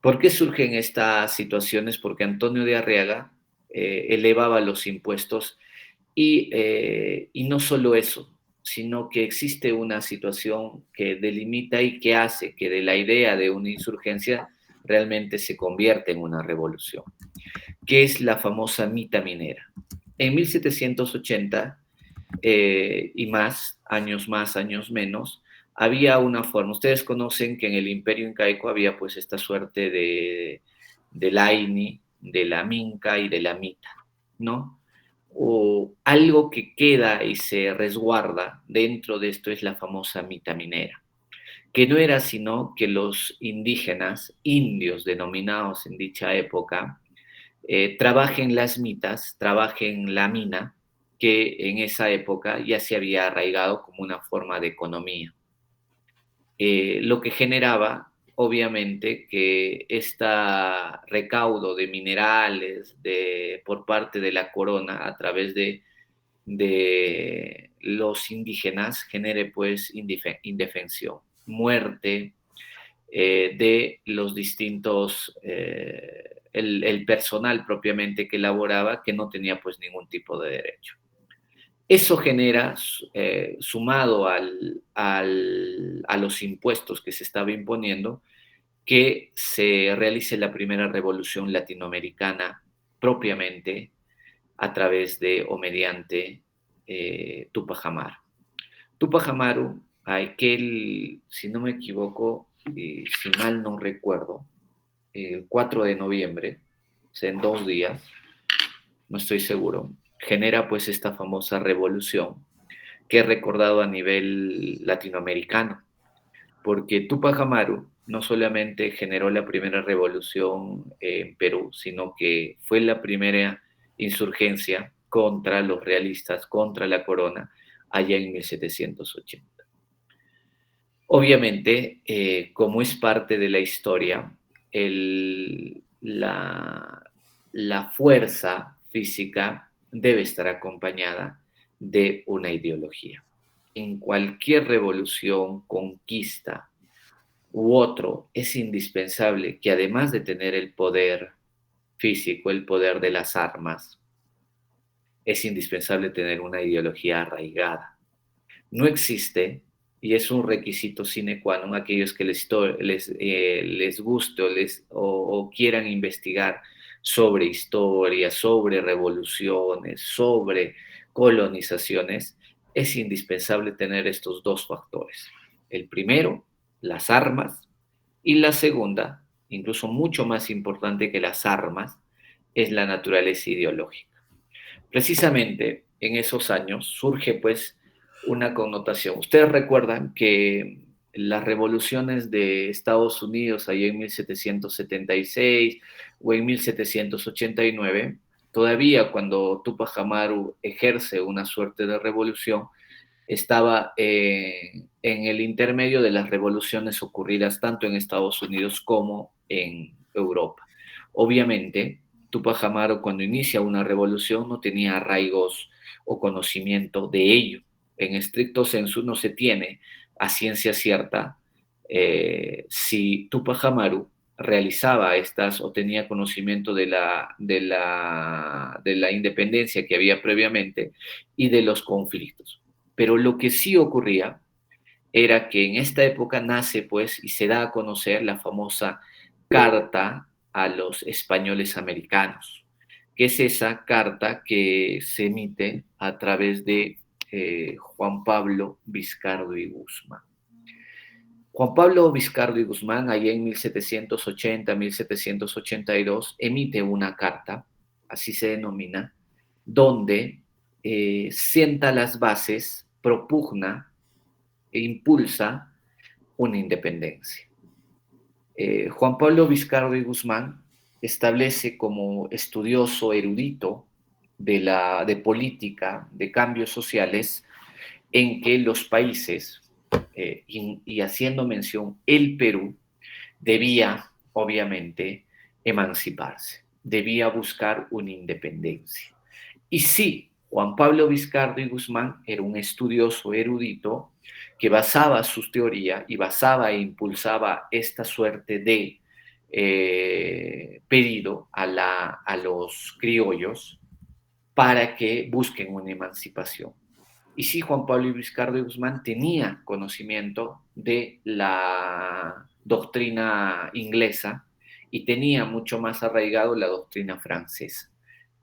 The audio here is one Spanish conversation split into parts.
¿Por qué surgen estas situaciones? Porque Antonio de Arriaga elevaba los impuestos y no solo eso, sino que existe una situación que delimita y que hace que de la idea de una insurgencia realmente se convierta en una revolución, que es la famosa mita minera. En 1780 y más, años menos, había una forma. Ustedes conocen que en el Imperio Incaico había pues esta suerte de la AINI, de la Minca y de la Mita, ¿no? O algo que queda y se resguarda dentro de esto es la famosa mita minera, que no era sino que los indígenas, indios denominados en dicha época, trabajen las mitas, trabajen la mina, que en esa época ya se había arraigado como una forma de economía. Lo que generaba, obviamente, que este recaudo de minerales por parte de la corona a través de los indígenas genere pues indefensión, muerte, de los distintos, el personal propiamente que elaboraba, que no tenía pues ningún tipo de derecho. Eso genera, sumado a los impuestos que se estaba imponiendo, que se realice la primera revolución latinoamericana propiamente a través de o mediante Tupac Amaru. Tupac Amaru, aquel, si no me equivoco, si mal no recuerdo, el 4 de noviembre, o sea, en 2 días, no estoy seguro, genera pues esta famosa revolución que he recordado a nivel latinoamericano, porque Tupac Amaru no solamente generó la primera revolución en Perú, sino que fue la primera insurgencia contra los realistas, contra la corona, allá en 1780. Obviamente, como es parte de la historia, el- la, la fuerza física debe estar acompañada de una ideología. En cualquier revolución, conquista u otro, es indispensable que además de tener el poder físico, el poder de las armas, es indispensable tener una ideología arraigada. No existe, y es un requisito sine qua non, aquellos que les guste o quieran investigar sobre historia, sobre revoluciones, sobre colonizaciones, es indispensable tener estos dos factores. El primero, las armas, y la segunda, incluso mucho más importante que las armas, es la naturaleza ideológica. Precisamente en esos años surge pues una connotación. Ustedes recuerdan que las revoluciones de Estados Unidos allá en 1776 o en 1789, todavía cuando Tupac Amaru ejerce una suerte de revolución, estaba en el intermedio de las revoluciones ocurridas tanto en Estados Unidos como en Europa. Obviamente, Tupac Amaru cuando inicia una revolución no tenía arraigos o conocimiento de ello. En estricto sensu no se tiene a ciencia cierta si Tupac Amaru realizaba estas o tenía conocimiento de la independencia que había previamente y de los conflictos. Pero lo que sí ocurría era que en esta época nace pues y se da a conocer la famosa carta a los españoles americanos, que es esa carta que se emite a través de Juan Pablo Vizcardo y Guzmán. Juan Pablo Vizcardo y Guzmán, allá en 1780, 1782, emite una carta, así se denomina, donde sienta las bases, propugna e impulsa una independencia. Juan Pablo Vizcardo y Guzmán establece como estudioso erudito de política, de cambios sociales, en que los países, y haciendo mención el Perú, debía, obviamente, emanciparse, debía buscar una independencia. Y sí, Juan Pablo Vizcardo y Guzmán era un estudioso erudito que basaba su teoría y basaba e impulsaba esta suerte de pedido a los criollos para que busquen una emancipación. Y sí, Juan Pablo Vizcarra y Guzmán tenía conocimiento de la doctrina inglesa y tenía mucho más arraigado la doctrina francesa.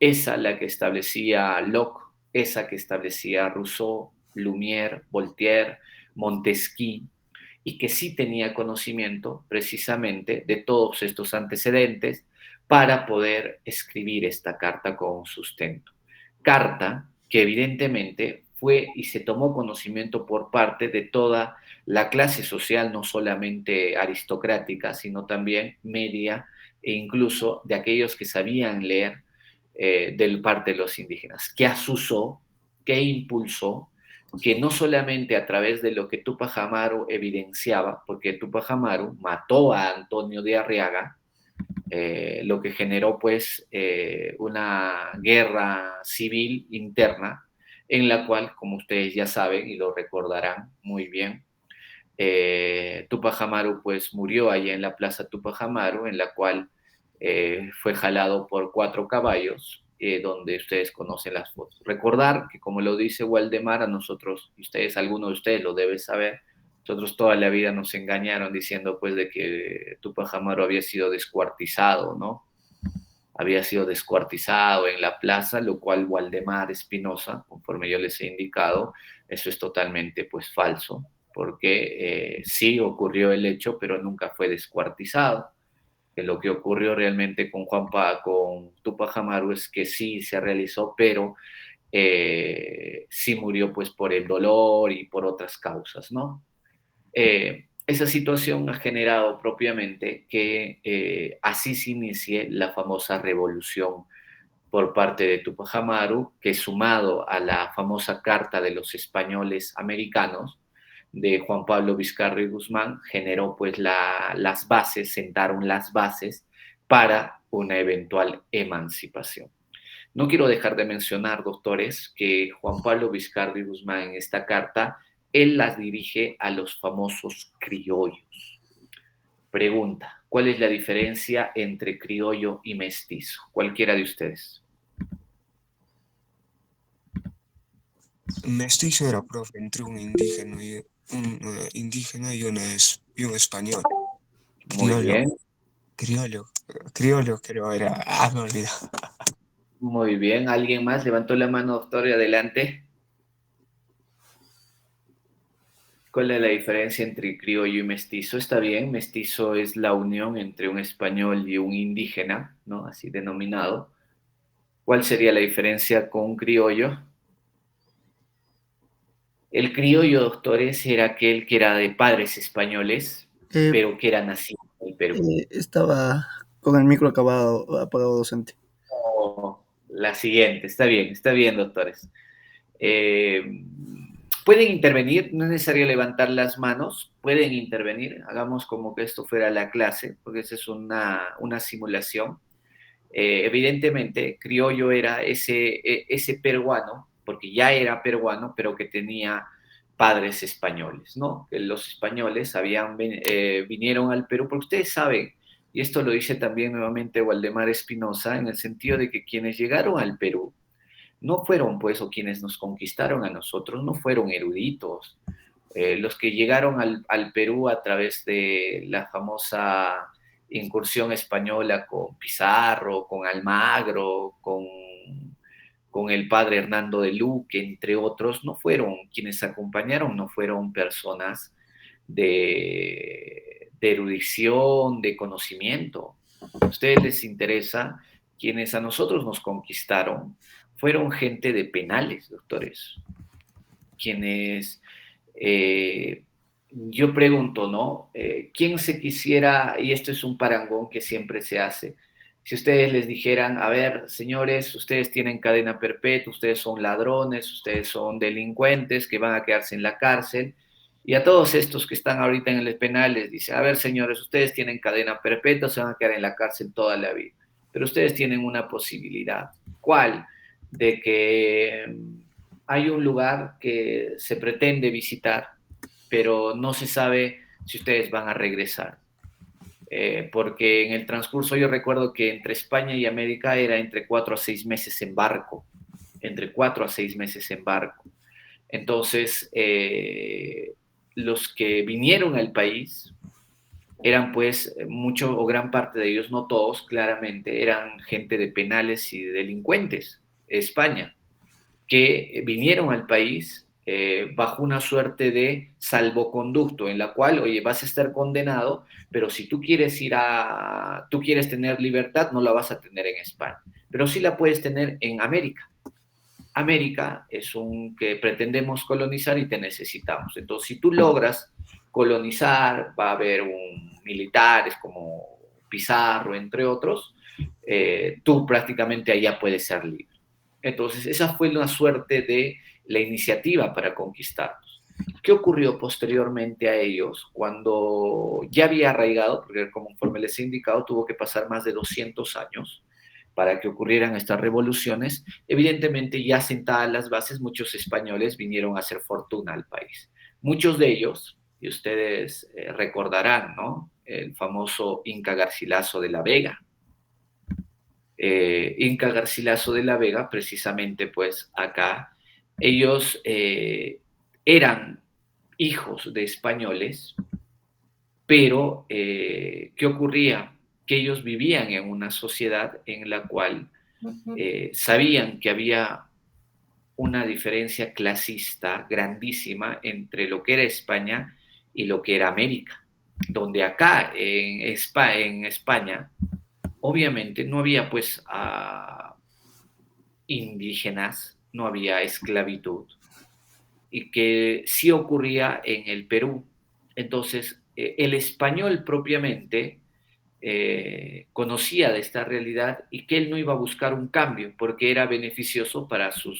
Esa la que establecía Locke, esa que establecía Rousseau, Lumière, Voltaire, Montesquieu, y que sí tenía conocimiento precisamente de todos estos antecedentes para poder escribir esta carta con sustento. Carta que evidentemente fue y se tomó conocimiento por parte de toda la clase social, no solamente aristocrática, sino también media e incluso de aquellos que sabían leer del parte de los indígenas, que asusó, que impulsó, que no solamente a través de lo que Tupac Amaru evidenciaba, porque Tupac Amaru mató a Antonio de Arriaga, lo que generó pues una guerra civil interna en la cual, como ustedes ya saben y lo recordarán muy bien, Tupac Amaru pues murió allá en la plaza Tupac Amaru, en la cual fue jalado por 4 caballos, donde ustedes conocen las fotos. Recordar que, como lo dice Waldemar, a nosotros, y ustedes, alguno de ustedes lo debe saber, nosotros toda la vida nos engañaron diciendo pues de que Tupac Amaru había sido descuartizado, ¿no? Había sido descuartizado en la plaza, lo cual Waldemar Espinosa, conforme yo les he indicado, eso es totalmente pues falso, porque sí ocurrió el hecho, pero nunca fue descuartizado. Que lo que ocurrió realmente con Tupac Amaru es que sí se realizó, pero sí murió pues por el dolor y por otras causas, ¿no? Esa situación ha generado propiamente que así se inicie la famosa revolución por parte de Tupac Amaru, que sumado a la famosa Carta de los Españoles Americanos de Juan Pablo Vizcarra y Guzmán, generó pues las bases, sentaron las bases para una eventual emancipación. No quiero dejar de mencionar, doctores, que Juan Pablo Vizcarra y Guzmán en esta carta, él las dirige a los famosos criollos. Pregunta, ¿cuál es la diferencia entre criollo y mestizo? Cualquiera de ustedes. Mestizo era, profe, entre un indígena y un español. Muy Criollo, bien, criollo, criollo creo era. Ah, me olvidé. muy bien. ¿Alguien más levantó la mano, doctor, y adelante? ¿Cuál es la diferencia entre criollo y mestizo? Está bien, mestizo es la unión entre un español y un indígena, ¿no? Así denominado. ¿Cuál sería la diferencia con un criollo? El criollo, doctores, era aquel que era de padres españoles, Eh, pero que era nacido en el Perú. Estaba con el micro acabado, apagado docente. O la siguiente, está bien, doctores. Eh, pueden intervenir, no es necesario levantar las manos, pueden intervenir, hagamos como que esto fuera la clase, porque esa es una simulación. Evidentemente, criollo era ese peruano, porque ya era peruano, pero que tenía padres españoles, ¿no? Que los españoles vinieron al Perú, porque ustedes saben, y esto lo dice también nuevamente Waldemar Espinosa, en el sentido de que quienes llegaron al Perú no fueron, pues, o quienes nos conquistaron a nosotros, no fueron eruditos. Los que llegaron al Perú a través de la famosa incursión española con Pizarro, con Almagro, con el padre Hernando de Luque, entre otros, no fueron quienes acompañaron, no fueron personas de erudición, de conocimiento. A ustedes les interesa, quienes a nosotros nos conquistaron fueron gente de penales, doctores, quienes yo pregunto, ¿no? ¿Quién se quisiera, y esto es un parangón que siempre se hace, si ustedes les dijeran, a ver, señores, ustedes tienen cadena perpetua, ustedes son ladrones, ustedes son delincuentes que van a quedarse en la cárcel, y a todos estos que están ahorita en el penal les dice, a ver, señores, ustedes tienen cadena perpetua, se van a quedar en la cárcel toda la vida, pero ustedes tienen una posibilidad. ¿Cuál? De que hay un lugar que se pretende visitar, pero no se sabe si ustedes van a regresar. porque en el transcurso yo recuerdo que entre España y América era entre 4 a 6 meses en barco, entre 4 a 6 meses en barco. Entonces, los que vinieron al país eran pues mucho o gran parte de ellos, no todos claramente, eran gente de penales y de delincuentes de España, que vinieron al país bajo una suerte de salvoconducto en la cual, oye, vas a estar condenado, pero si tú quieres tú quieres tener libertad, no la vas a tener en España, pero sí la puedes tener en América. América es un que pretendemos colonizar y te necesitamos. Entonces, si tú logras colonizar, va a haber militares como Pizarro, entre otros, tú prácticamente allá puedes ser libre. Entonces, esa fue la suerte de la iniciativa para conquistarnos. ¿Qué ocurrió posteriormente a ellos cuando ya había arraigado? Porque conforme les he indicado, tuvo que pasar más de 200 años para que ocurrieran estas revoluciones. Evidentemente, ya sentadas las bases, muchos españoles vinieron a hacer fortuna al país. Muchos de ellos, y ustedes recordarán, ¿no? El famoso Inca Garcilaso de la Vega. Inca Garcilaso de la Vega, precisamente pues acá, ellos eran hijos de españoles, pero ¿qué ocurría? Que ellos vivían en una sociedad en la cual sabían que había una diferencia clasista grandísima entre lo que era España y lo que era América, donde acá en España obviamente no había pues indígenas, no había esclavitud, y que sí ocurría en el Perú. Entonces, el español propiamente conocía de esta realidad y que él no iba a buscar un cambio porque era beneficioso para sus